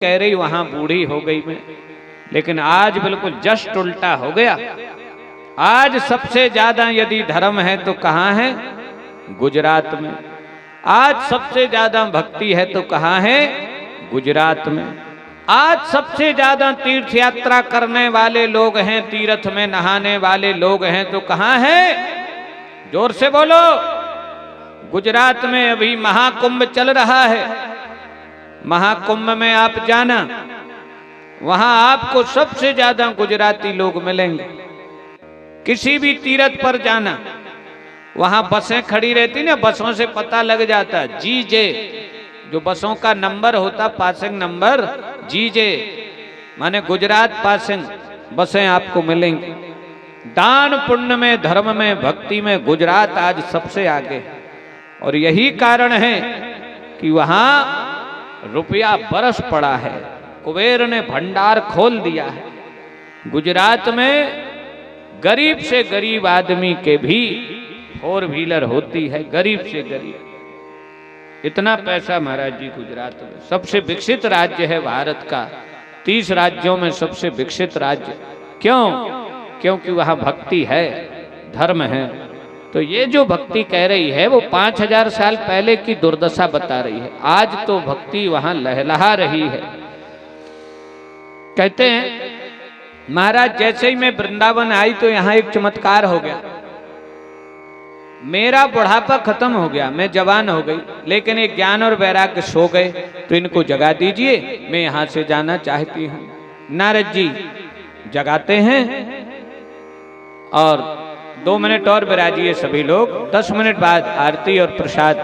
कह रही वहां बूढ़ी हो गई मैं, लेकिन आज बिल्कुल जस्ट उल्टा हो गया। आज सबसे ज्यादा यदि धर्म है तो कहां है? गुजरात में। आज सबसे ज्यादा भक्ति है तो कहां है? गुजरात में। आज सबसे ज्यादा तीर्थ यात्रा करने वाले लोग हैं, तीर्थ में नहाने वाले लोग हैं तो कहां है? जोर से बोलो। गुजरात में अभी महाकुंभ चल रहा है। महाकुंभ में आप जाना, वहां आपको सबसे ज्यादा गुजराती लोग मिलेंगे। किसी भी तीर्थ पर जाना, वहां बसें खड़ी रहती ना, बसों से पता लग जाता। जीजे जो बसों का नंबर होता, पासिंग नंबर, जीजे माने गुजरात पासिंग बसें आपको मिलेंगी। दान पुण्य में, धर्म में, भक्ति में गुजरात आज सबसे आगे। और यही कारण है कि वहां रुपया बरस पड़ा है, कुबेर ने भंडार खोल दिया है। गुजरात में गरीब से गरीब आदमी के भी 4 व्हीलर होती है, गरीब से गरीब। इतना पैसा महाराज जी गुजरात में। सबसे विकसित राज्य है भारत का, 30 राज्यों में सबसे विकसित राज्य। क्यों? क्योंकि वहां भक्ति है, धर्म है। तो ये जो भक्ति कह रही है वो 5000 साल पहले की दुर्दशा बता रही है। आज तो भक्ति वहां लहलहा रही है। कहते हैं महाराज, जैसे ही मैं वृंदावन आई तो यहां एक चमत्कार हो गया। मेरा बुढ़ापा खत्म हो गया, मैं जवान हो गई, लेकिन एक ज्ञान और वैराग्य सो गए। तो इनको जगा दीजिए, मैं यहां से जाना चाहती हूं। नारद जी जगाते हैं और 2 मिनट और विराजिए सभी लोग। 10 मिनट बाद आरती और प्रसाद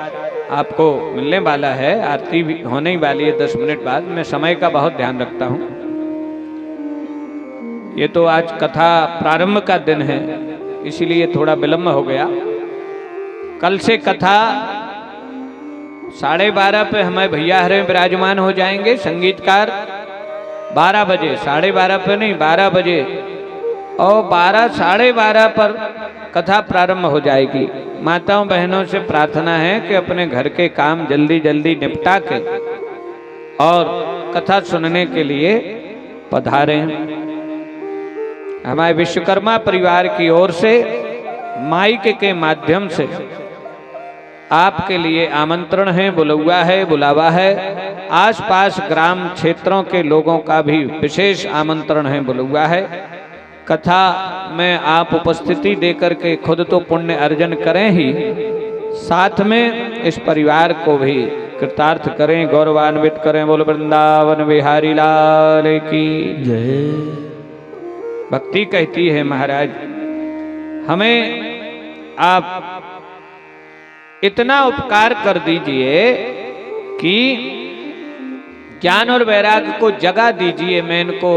आपको मिलने वाला है। आरती भी होने ही वाली है 10 मिनट बाद। मैं समय का बहुत ध्यान रखता हूं। ये तो आज कथा प्रारंभ का दिन है, इसीलिए थोड़ा विलंब हो गया। कल से कथा 12:30 पे हमें भैया हरे विराजमान हो जाएंगे संगीतकार। 12 बजे, 12:30 पे नहीं, 12 बजे और 12, 12:30 पर कथा प्रारंभ हो जाएगी। माताओं बहनों से प्रार्थना है कि अपने घर के काम जल्दी जल्दी निपटा के और कथा सुनने के लिए पधारें। हमारे विश्वकर्मा परिवार की ओर से माइक के माध्यम से आपके लिए आमंत्रण है, बुलवा है, बुलावा है। आसपास ग्राम क्षेत्रों के लोगों का भी विशेष आमंत्रण है, बुलवा है। कथा में आप उपस्थिति देकर के खुद तो पुण्य अर्जन करें ही, साथ में इस परिवार को भी कृतार्थ करें, गौरवान्वित करें। बोल वृंदावन बिहारी लाल की जय। भक्ति कहती है महाराज, हमें आप इतना उपकार कर दीजिए कि ज्ञान और वैराग्य को जगा दीजिए। मैं इनको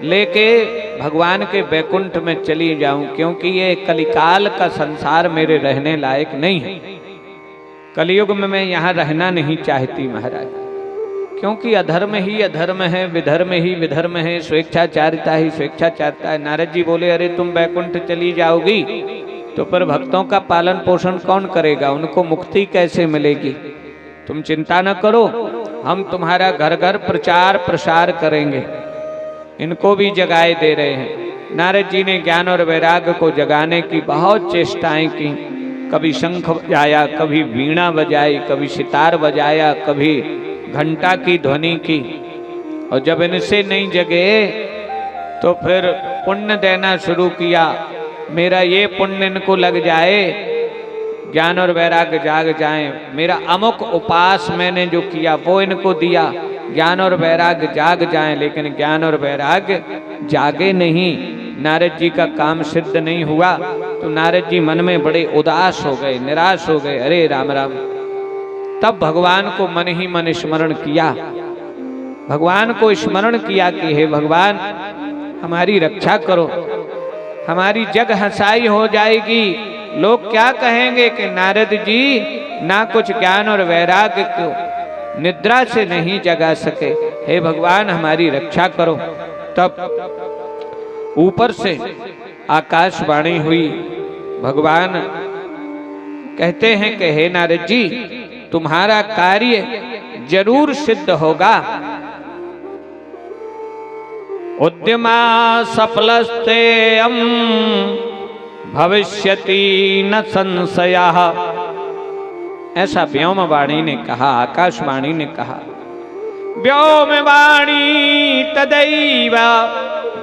लेके भगवान के वैकुंठ में चली जाऊं, क्योंकि ये कलिकाल का संसार मेरे रहने लायक नहीं है। कलयुग में मैं यहाँ रहना नहीं चाहती महाराज, क्योंकि अधर्म ही अधर्म है, विधर्म ही विधर्म है, स्वेच्छाचारिता ही स्वेच्छाचारिता है। नारद जी बोले, अरे तुम वैकुंठ चली जाओगी तो पर भक्तों का पालन पोषण कौन करेगा? उनको मुक्ति कैसे मिलेगी? तुम चिंता न करो, हम तुम्हारा घर घर प्रचार प्रसार करेंगे। इनको भी जगाए दे रहे हैं। नारद जी ने ज्ञान और वैराग्य को जगाने की बहुत चेष्टाएं की। कभी शंख बजाया, कभी वीणा बजाई, कभी सितार बजाया, कभी घंटा की ध्वनि की। और जब इनसे नहीं जगे तो फिर पुण्य देना शुरू किया। मेरा ये पुण्य इनको लग जाए, ज्ञान और वैराग्य जाग जाए। मेरा अमुक उपास मैंने जो किया वो इनको दिया, ज्ञान और वैराग्य जाग जाए। लेकिन ज्ञान और वैराग्य जागे नहीं, नारद जी का काम सिद्ध नहीं हुआ। तो नारद जी मन में बड़े उदास हो गए, निराश हो गए। अरे राम राम। तब भगवान को मन ही मन स्मरण किया। भगवान को स्मरण किया कि हे भगवान, हमारी रक्षा करो, हमारी जग हंसाई हो जाएगी। लोग क्या कहेंगे कि नारद जी ना कुछ ज्ञान और वैराग्य को निद्रा से नहीं जगा सके। हे भगवान, हमारी रक्षा करो। तब ऊपर से आकाशवाणी हुई। भगवान कहते हैं कि हे नारद जी, तुम्हारा कार्य जरूर सिद्ध होगा। उद्यमा सफलस्तेयं भविष्यति न संशयः। ऐसा व्योमवाणी ने कहा, आकाशवाणी ने कहा। व्योमवाणी तदैव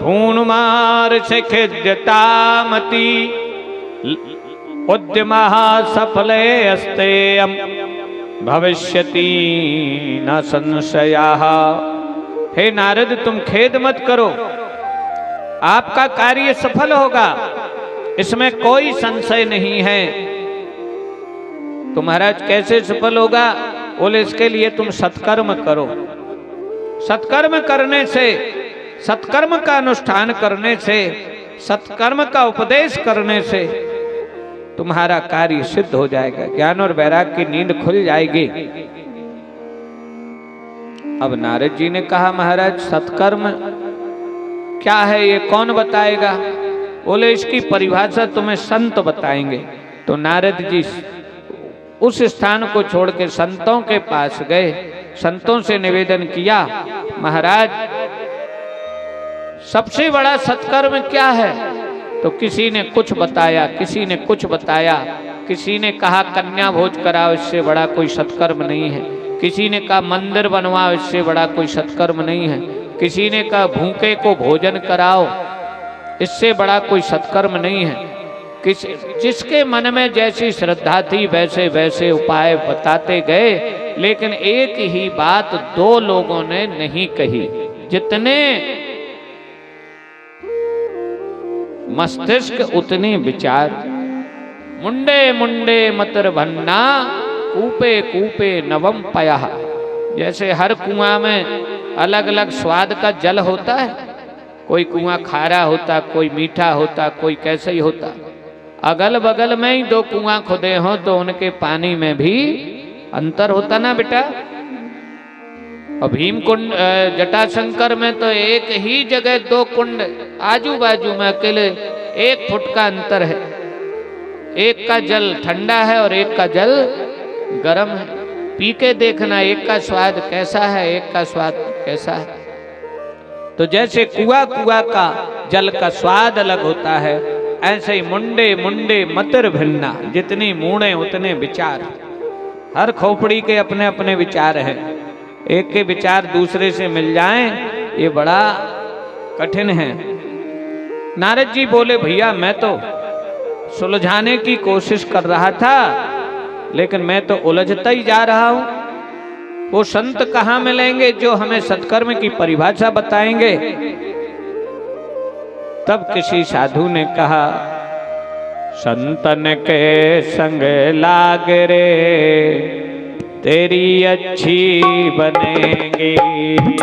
भूनुमार्षिखिद्यतामति उद्यमः सफले अस्तेयं भविष्यति न संशयः। हे नारद, तुम खेद मत करो, आपका कार्य सफल होगा, इसमें कोई संशय नहीं है। तो महाराज कैसे सफल होगा? बोले इसके लिए तुम सत्कर्म करो। सत्कर्म करने से, सत्कर्म का अनुष्ठान करने से, सत्कर्म का उपदेश करने से तुम्हारा कार्य सिद्ध हो जाएगा, ज्ञान और वैराग्य की नींद खुल जाएगी। अब नारद जी ने कहा, महाराज सत्कर्म क्या है ये कौन बताएगा? बोले इसकी परिभाषा तुम्हें संत बताएंगे। तो नारद जी उस स्थान को छोड़ के संतों के पास गए, संतों से निवेदन किया, महाराज सबसे बड़ा सत्कर्म क्या है? तो किसी ने कुछ बताया, किसी ने कुछ बताया। किसी ने कहा कन्या भोज कराओ, इससे बड़ा कोई सत्कर्म नहीं है। किसी ने कहा मंदिर बनवाओ, इससे बड़ा कोई सत्कर्म नहीं है। किसी ने कहा भूखे को भोजन कराओ, इससे बड़ा कोई सत्कर्म नहीं है। जिसके मन में जैसी श्रद्धा थी वैसे वैसे उपाय बताते गए, लेकिन एक ही बात दो लोगों ने नहीं कही। जितने मस्तिष्क उतने विचार। मुंडे मुंडे मतर भन्ना कूपे कूपे नवम पया। जैसे हर कुआं में अलग अलग स्वाद का जल होता है, कोई कुआं खारा होता, कोई मीठा होता, कोई कैसे ही होता। अगल बगल में ही दो कुआं खुदे हों तो उनके पानी में भी अंतर होता ना बेटा। और भीम कुंड जटाशंकर में तो एक ही जगह दो कुंड आजू बाजू में अकेले 1 फुट का अंतर है। एक का जल ठंडा है और एक का जल गर्म है। पी के देखना, एक का स्वाद कैसा है, एक का स्वाद कैसा है। तो जैसे कुआ कुआ का जल का स्वाद अलग होता है, ऐसे ही मुंडे मुंडे मतर भिन्ना। जितनी मूड़े उतने विचार। हर खोपड़ी के अपने अपने विचार हैं। एक के विचार दूसरे से मिल जाएं, ये बड़ा कठिन है। नारद जी बोले, भैया मैं तो सुलझाने की कोशिश कर रहा था, लेकिन मैं तो उलझता ही जा रहा हूं। वो संत कहाँ मिलेंगे जो हमें सत्कर्म की परिभाषा बताएंगे? तब किसी साधु ने कहा, संतन के संग लाग रे तेरी अच्छी बनेगी।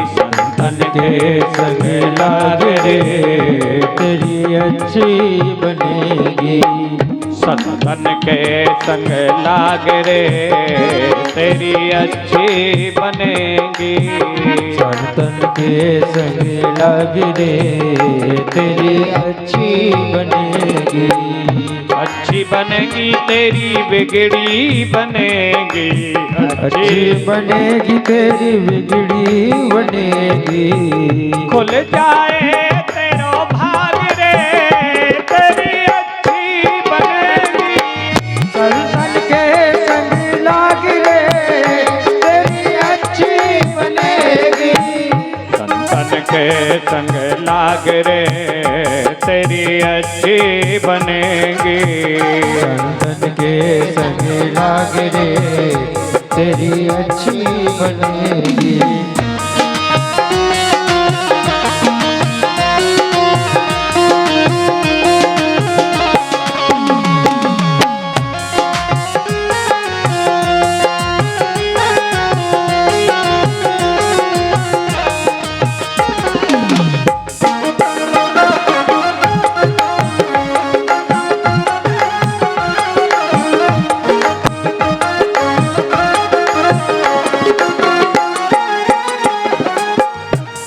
संतन के संग लाग रे तेरी अच्छी बनेगी। संतन के संग लाग रे तेरी अच्छी बनेगी। संतन के संग लाग रे तेरी अच्छी बनेगी। अच्छी बनेगी तेरी बिगड़ी बनेगी। अच्छी बनेगी तेरी बिगड़ी बनेगी। खुल जाए तेरो भाग रे तेरी अच्छी बनेगी। संतन के संग लाग रे तेरी अच्छी बनेगी। संतन के संग लाग रे तेरी अच्छी बनेगी। संतन के संग लाग रे तेरी अच्छी बनेगी।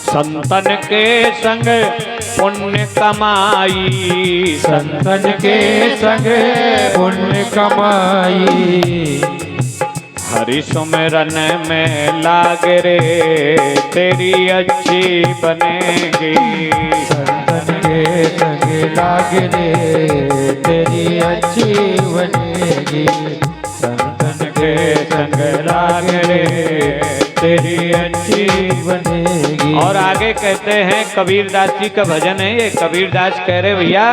संतन के संग पुण्य कमाई। संतन के संग पुण्य कमाई। हरि सुमिरन में लाग रे तेरी अच्छी बनेगी। संतन के संग लाग रे तेरी अच्छी बनेगी। संतन के संग लाग रे तेरी अच्छी बनेगी। और आगे कहते हैं, कबीरदास जी का भजन है ये। कबीरदास कह रहे भैया,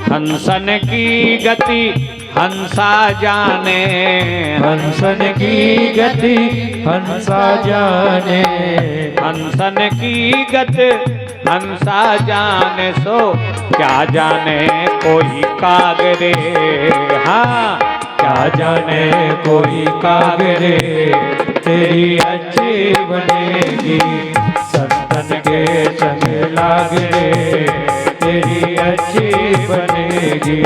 हंसन की गति हंसा जाने, हंसन की गति हंसा जाने, हंसन की गति हंसा जाने, सो क्या जाने कोई कागरे। हाँ, क्या जाने कोई कागरे तेरी अच्छी बनेगी। संतन के संग लाग रे तेरी अच्छी बनेगी।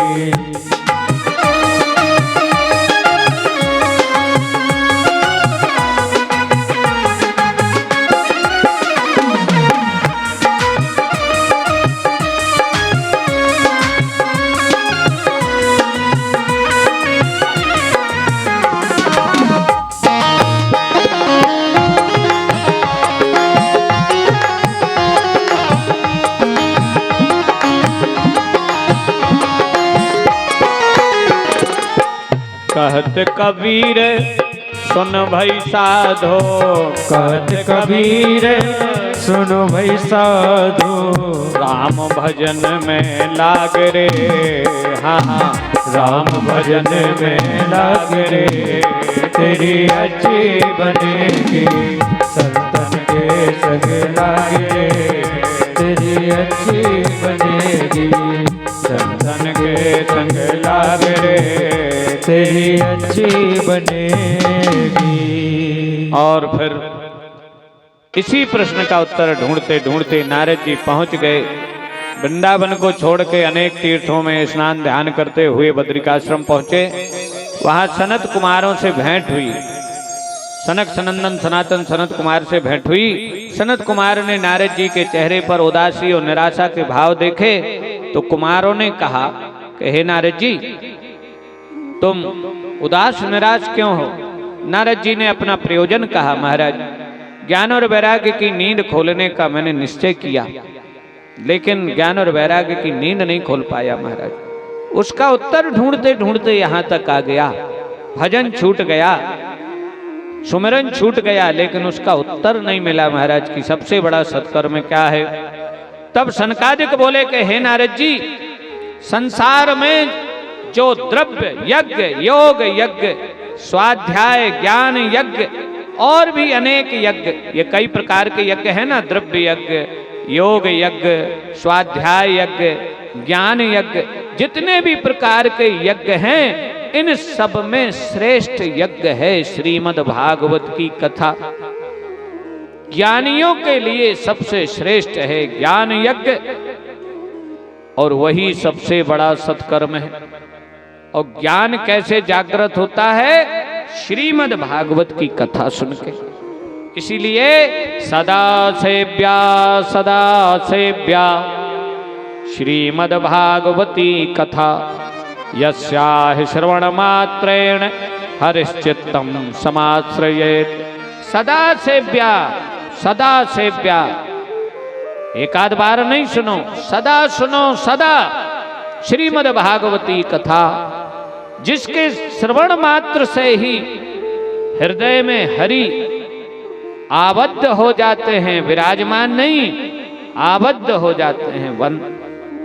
कहत कबीर सुन भई साधो, कहत कबीर सुनो भई साधो, राम भजन में लाग रे। हाँ, राम भजन में लाग रे तेरी अच्छी बनेगी। संतन के संग लाग रे तेरी अच्छी बनेगी। संतन के संग लाग रे तेरी अच्छी बनेगी। और फिर इसी प्रश्न का उत्तर ढूंढते ढूंढते नारद जी पहुंच गए। वृंदावन को छोड़ के अनेक तीर्थों में स्नान ध्यान करते हुए बद्रिकाश्रम पहुंचे। वहां सनत कुमारों से भेंट हुई। सनक सनंदन सनातन सनत कुमार से भेंट हुई। सनत कुमार ने नारद जी के चेहरे पर उदासी और निराशा के भाव देखे तो कुमारों ने कहा कि हे नारद जी, तुम उदास निराश क्यों हो? नारद जी ने अपना प्रयोजन कहा, महाराज, ज्ञान और वैराग्य की नींद खोलने का मैंने निश्चय किया, लेकिन ज्ञान और वैराग्य की नींद नहीं खोल पाया महाराज। उसका उत्तर ढूंढते ढूंढते यहां तक आ गया। भजन छूट गया, सुमिरन छूट गया, लेकिन उसका उत्तर नहीं मिला महाराज की सबसे बड़ा सत्कर्म क्या है। तब सनकादिक बोले कि हे नारद जी, संसार में जो द्रव्य यज्ञ, योग यज्ञ, स्वाध्याय ज्ञान यज्ञ और भी अनेक यज्ञ, ये कई प्रकार के यज्ञ है ना, द्रव्य यज्ञ, योग यज्ञ, स्वाध्याय यज्ञ, ज्ञान यज्ञ, जितने भी प्रकार के यज्ञ हैं, इन सब में श्रेष्ठ यज्ञ है श्रीमद् भागवत की कथा। ज्ञानियों के लिए सबसे श्रेष्ठ है ज्ञान यज्ञ, और वही सबसे बड़ा सत्कर्म है। और ज्ञान कैसे जागृत होता है? श्रीमद् भागवत की कथा सुन के। इसीलिए सदा सेव्या श्रीमद् भागवती कथा, यस्याहि श्रवण मात्रेण हरिश्चित्तम समाश्रयेत्। सदा सेव्या, एक आध बार नहीं सुनो, सुनो सदा श्रीमद् भागवती कथा, जिसके श्रवण मात्र से ही हृदय में हरि आबद्ध हो जाते हैं, विराजमान नहीं, आबद्ध हो जाते हैं।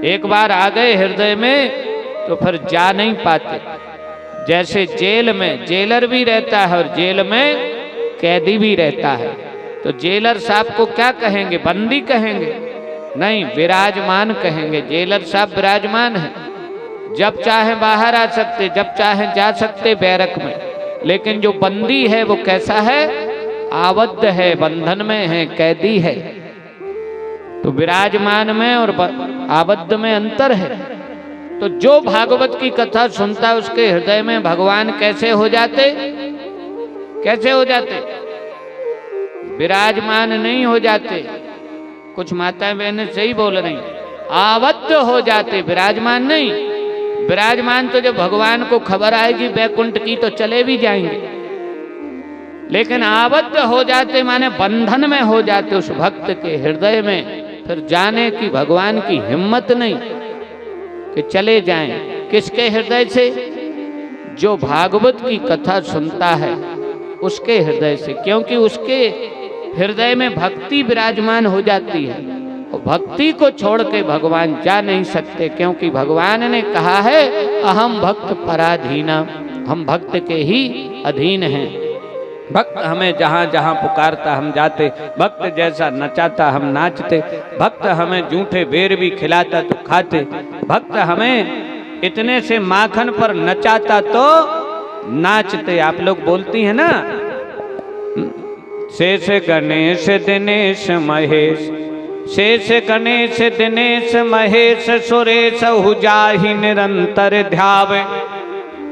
एक बार आ गए हृदय में तो फिर जा नहीं पाते। जैसे जेल में जेलर भी रहता है और जेल में कैदी भी रहता है, तो जेलर साहब को क्या कहेंगे? बंदी कहेंगे? नहीं, विराजमान कहेंगे। जेलर साहब विराजमान है, जब चाहे बाहर आ सकते, जब चाहे जा सकते बैरक में। लेकिन जो बंदी है वो कैसा है? आबद्ध है, बंधन में है, कैदी है। तो विराजमान में और आबद्ध में अंतर है। तो जो भागवत की कथा सुनता उसके हृदय में भगवान कैसे हो जाते? कैसे हो जाते? विराजमान नहीं हो जाते। कुछ माताएं बहनें सही बोल रही, आबद्ध हो जाते, विराजमान नहीं। विराजमान तो जब भगवान को खबर आएगी बैकुंठ की तो चले भी जाएंगे, लेकिन आबद्ध हो जाते माने बंधन में हो जाते उस भक्त के हृदय में, फिर जाने की भगवान की हिम्मत नहीं कि चले जाएं। किसके हृदय से? जो भागवत की कथा सुनता है उसके हृदय से, क्योंकि उसके हृदय में भक्ति विराजमान हो जाती है। और भक्ति को छोड़ के भगवान जा नहीं सकते, क्योंकि भगवान ने कहा है अहम भक्त पराधीना, हम भक्त के ही अधीन हैं। भक्त हमें जहाँ जहाँ पुकारता हम जाते, भक्त जैसा नचाता हम नाचते, भक्त हमें जूठे बेर भी खिलाता तो खाते, भक्त हमें इतने से माखन पर नचाता तो नाचते। आप लोग बोलती हैं ना, शेष गणेश दिनेश महेश, शेष गणेश दिनेश महेश सुरेश जाहि निरंतर ध्यावे,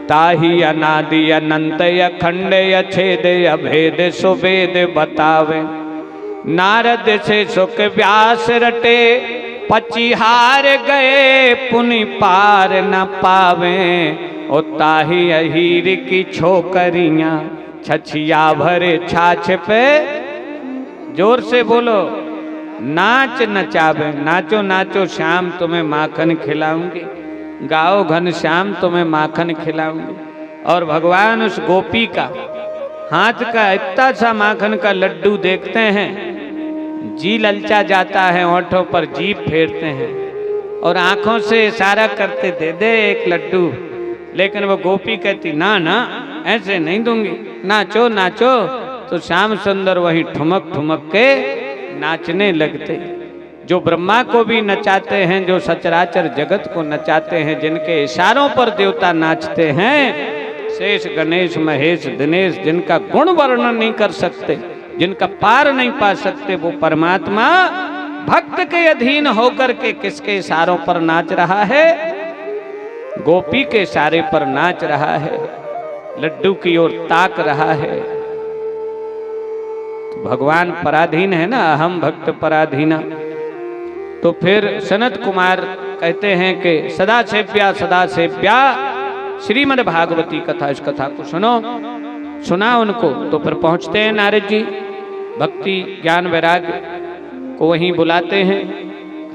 ताहि अनादि अनंत अखंड अछेद अभेद सुवेद बतावे। नारद से सुख व्यास रटे, पचिहार गए पुनि पार न पावे। ओ ताहि अहीर की छोकरियां छछिया भरे छाछ पे, जोर से बोलो, नाच नचावे। नाचो नाचो श्याम तुम्हें माखन खिलाऊंगी, गाओ घन श्याम तुम्हें माखन खिलाऊंगी। और भगवान उस गोपी का हाथ का इतना सा माखन का लड्डू देखते हैं, जी ललचा जाता है, होठों पर जीभ फेरते हैं और आंखों से इशारा करते दे दे एक लड्डू। लेकिन वो गोपी कहती ना ना ऐसे नहीं दूंगी, नाचो नाचो। तो श्याम सुंदर वही ठुमक ठुमक के नाचने लगते। जो ब्रह्मा को भी नचाते हैं, जो सचराचर जगत को नचाते हैं, जिनके इशारों पर देवता नाचते हैं, शेष गणेश महेश दिनेश, जिनका गुण वर्णन नहीं कर सकते, जिनका पार नहीं पा सकते, वो परमात्मा भक्त के अधीन होकर के किसके इशारों पर नाच रहा है? गोपी के इशारे पर नाच रहा है, लड्डू की ओर ताक रहा है। तो भगवान पराधीन है ना, अहम भक्त पराधीना। तो फिर सनत कुमार कहते हैं कि सदा सेव्या श्रीमद् भागवती कथा, इस कथा को सुनो। सुना उनको तो फिर पहुंचते हैं नारद जी, भक्ति ज्ञान वैराग्य को वहीं बुलाते हैं।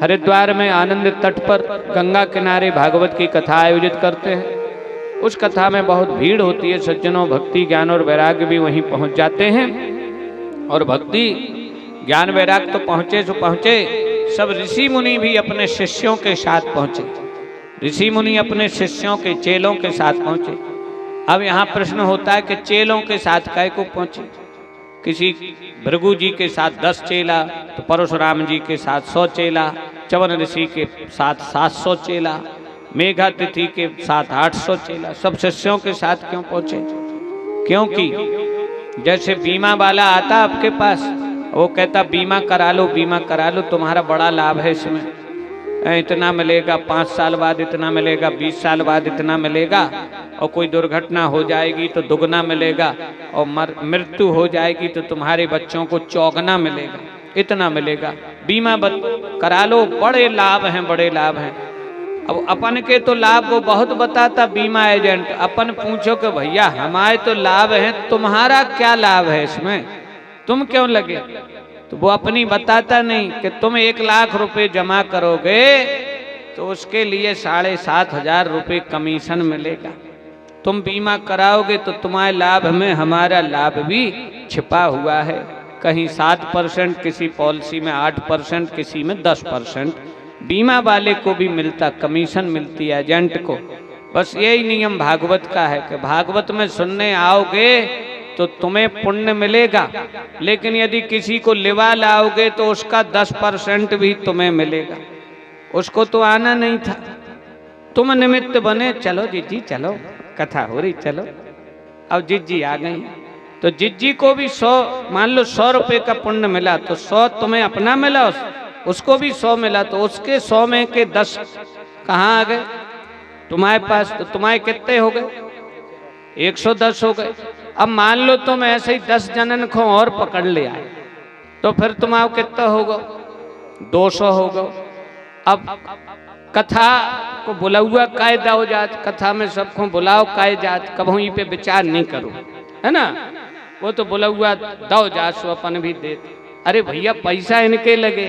हरिद्वार में आनंद तट पर गंगा किनारे भागवत की कथा आयोजित करते हैं। उस कथा में बहुत भीड़ होती है, सज्जनों भक्ति ज्ञान और वैराग्य भी वहीं पहुंच जाते हैं। और भक्ति ज्ञान वैराग्य तो पहुंचे सो पहुंचे, सब ऋषि मुनि भी अपने शिष्यों के साथ पहुंचे, ऋषि मुनि अपने शिष्यों के चेलों के साथ पहुंचे। अब यहाँ प्रश्न होता है कि चेलों के साथ काय को पहुंचे? किसी भृगु जी के साथ 10 चेला, तो परशुराम जी के साथ 100 चेला, चवन ऋषि के साथ 700 चेला, मेघातिथि के साथ 800 चेला, सब शिष्यों के साथ क्यों पहुंचे? क्योंकि जैसे बीमा वाला आता आपके पास, वो कहता बीमा करा लो, बीमा करा लो, तुम्हारा बड़ा लाभ है इसमें, इतना मिलेगा, 5 साल बाद इतना मिलेगा, 20 साल बाद इतना मिलेगा, और कोई दुर्घटना हो जाएगी तो दुगना मिलेगा, और मृत्यु हो जाएगी तो तुम्हारे बच्चों को चौगना मिलेगा, इतना मिलेगा, बीमा करा लो, बड़े लाभ हैं, बड़े लाभ हैं। अब अपन के तो लाभ वो बहुत बताता बीमा एजेंट, अपन पूछो कि भैया हमारे तो लाभ है, तुम्हारा क्या लाभ है इसमें, तुम क्यों लगे? तो वो अपनी बताता नहीं कि तुम 1 लाख रुपए जमा करोगे तो उसके लिए 7,500 रुपये कमीशन मिलेगा। तुम बीमा कराओगे तो तुम्हारे लाभ में हमारा लाभ भी छिपा हुआ है, कहीं 7%, किसी पॉलिसी में 8%, किसी में 10%। बीमा वाले को भी मिलता, कमीशन मिलती है एजेंट को। बस यही नियम भागवत का है कि भागवत में सुनने आओगे तो तुम्हें पुण्य मिलेगा, लेकिन यदि किसी को लिवा लाओगे तो उसका 10% भी तुम्हें मिलेगा। उसको तो आना नहीं था, तुम निमित्त बने, चलो जिज्जी चलो, कथा हो रही चलो। अब जिज्जी आ गई तो जिज्जी को भी 100, मान लो 100 रुपये का पुण्य मिला तो 100 तुम्हें अपना मिला, उसको भी 100 मिला, तो उसके 100 में के 10 कहाँ आ गए तुम्हारे पास? तो तुम्हारे कितने हो गए? 110 हो गए। अब मान लो तुम ऐसे ही 10 जनन को और पकड़ ले आए तो फिर तुम्हारा कितना होगा? 200 होगा। अब कथा को बुलाऊआ काय दाओ जात, कथा में सबको बुलाओ काय जात, कभू ई पे विचार नहीं करो, है ना। वो तो बुलाऊआ दाओ जात सो अपन भी दे। अरे भैया पैसा इनके लगे,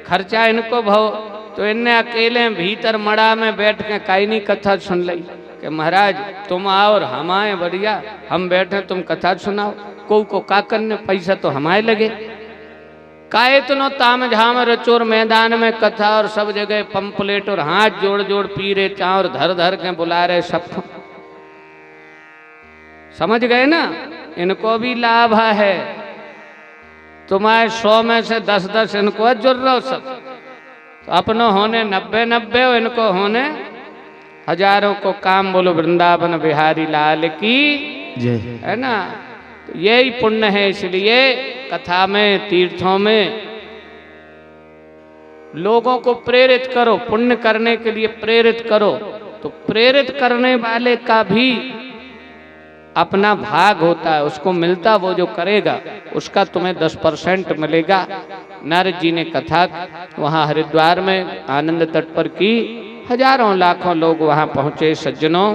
खर्चा इनको भाव, तो इनने अकेले भीतर मड़ा में बैठ के काई नहीं कथा सुन ली कि महाराज तुम आओ और हम आए, बढ़िया हम बैठे तुम कथा सुनाओ। को काकन ने पैसा तो हमारे लगे, काहे तो ताम झाम रचोर मैदान में कथा और सब जगह पंपलेट और हाथ जोड़ जोड़ पी रहे चा और धर धर के बुला रहे सबको। समझ गए ना, इनको भी लाभ है। तुम्हारे 100 में से 10-10 इनको जुड़ रहो सब, तो अपनों होने 90-90 और इनको होने हजारों को काम। बोलो वृंदावन बिहारी लाल की जय, है ना। तो यही पुण्य है, इसलिए कथा में तीर्थों में लोगों को प्रेरित करो, पुण्य करने के लिए प्रेरित करो। तो प्रेरित करने वाले का भी अपना भाग होता है, उसको मिलता, वो जो करेगा उसका तुम्हें 10% मिलेगा। नारद जी ने कथा वहाँ हरिद्वार में आनंद तट पर की, हजारों लाखों लोग वहाँ पहुँचे सज्जनों।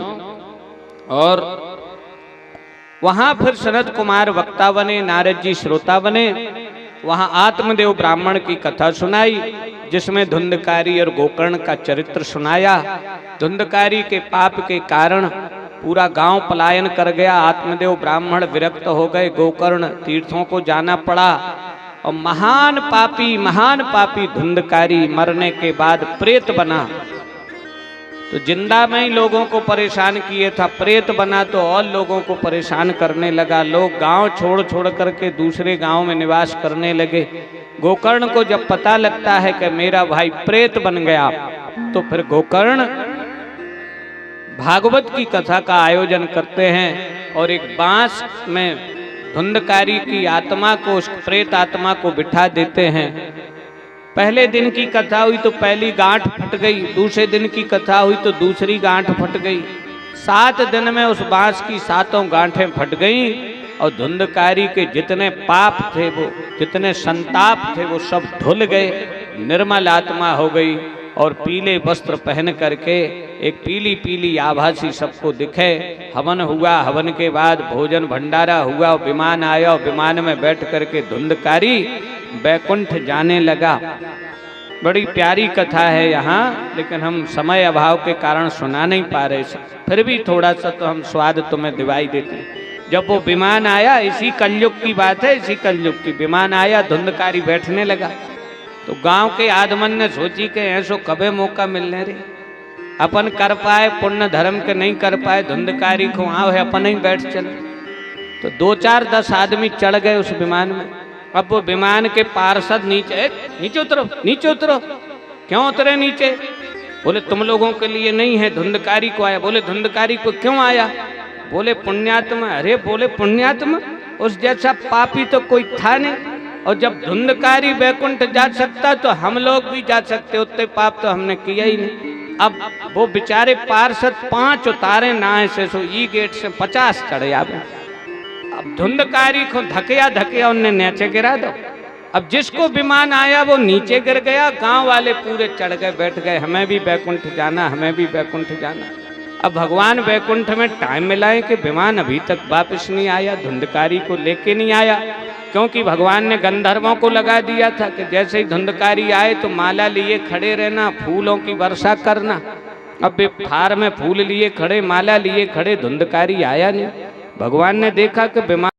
और वहाँ फिर सनत कुमार वक्ता बने, नारद जी श्रोता बने। वहाँ आत्मदेव ब्राह्मण की कथा सुनाई, जिसमें धुंधकारी और गोकर्ण का चरित्र सुनाया। धुंधकारी के पाप के कारण पूरा गांव पलायन कर गया, आत्मदेव ब्राह्मण विरक्त हो गए, गोकर्ण तीर्थों को जाना पड़ा। और महान पापी धुंधकारी मरने के बाद प्रेत बना। तो जिंदा में ही लोगों को परेशान किए था, प्रेत बना तो और लोगों को परेशान करने लगा। लोग गांव छोड़ छोड़ करके दूसरे गांव में निवास करने लगे। गोकर्ण को जब पता लगता है कि मेरा भाई प्रेत बन गया, तो फिर गोकर्ण भागवत की कथा का आयोजन करते हैं और एक बांस में धुंधकारी की आत्मा को, उस प्रेत आत्मा को बिठा देते हैं। पहले दिन की कथा हुई तो पहली गांठ फट गई, दूसरे दिन की कथा हुई तो दूसरी गांठ फट गई। 7 दिन में उस बांस की 7 गांठें फट गईं और धुंधकारी के जितने पाप थे, वो जितने संताप थे, वो सब धुल गए, निर्मल आत्मा हो गई। और पीले वस्त्र पहन करके एक पीली पीली आभासी सबको दिखे। हवन हुआ, हवन के बाद भोजन भंडारा हुआ और विमान आया और विमान में बैठ करके धुंधकारी बैकुंठ जाने लगा। बड़ी प्यारी कथा है यहाँ, लेकिन हम समय अभाव के कारण सुना नहीं पा रहे, फिर भी थोड़ा सा तो हम स्वाद तुम्हें दिवाई देते हैं। जब वो विमान आया, इसी कलयुग की बात है, इसी कलयुग की, विमान आया, धुंधकारी बैठने लगा। तो गांव के आदमन ने सोची कि ऐसो कबे मौका मिलने रे, अपन कर पाए पुण्य धर्म के नहीं कर पाए, धुंधकारी को आओ है अपन ही बैठ चल। तो 2-4-10 आदमी चढ़ गए उस विमान में। अब वो विमान के पार्षद नीचे उतरो, नीचे उतरो। क्यों उतरे नीचे? बोले तुम लोगों के लिए नहीं है, धुंधकारी को आया। बोले धुंधकारी को क्यों आया? बोले पुण्यात्मा। अरे बोले पुण्यात्मा, उस जैसा पापी तो कोई था नहीं, और जब धुंधकारी वैकुंठ जा सकता तो हम लोग भी जा सकते, उतने पाप तो हमने किया ही नहीं। अब वो बेचारे पार्षद 5 उतारे ना से सो ई गेट से 50 चढ़े आवे। अब धुंधकारी को धकिया उनने नीचे गिरा दो। अब जिसको विमान आया वो नीचे गिर गया, गांव वाले पूरे चढ़ गए, बैठ गए, हमें भी वैकुंठ जाना, हमें भी वैकुंठ जाना। अब भगवान वैकुंठ में टाइम मिलाए कि विमान अभी तक वापस नहीं आया, धुंधकारी को लेके नहीं आया, क्योंकि भगवान ने गंधर्वों को लगा दिया था कि जैसे ही धुंधकारी आए तो माला लिए खड़े रहना, फूलों की वर्षा करना। अब वे थार में फूल लिए खड़े, माला लिए खड़े, धुंधकारी आया नहीं। भगवान ने देखा कि विमान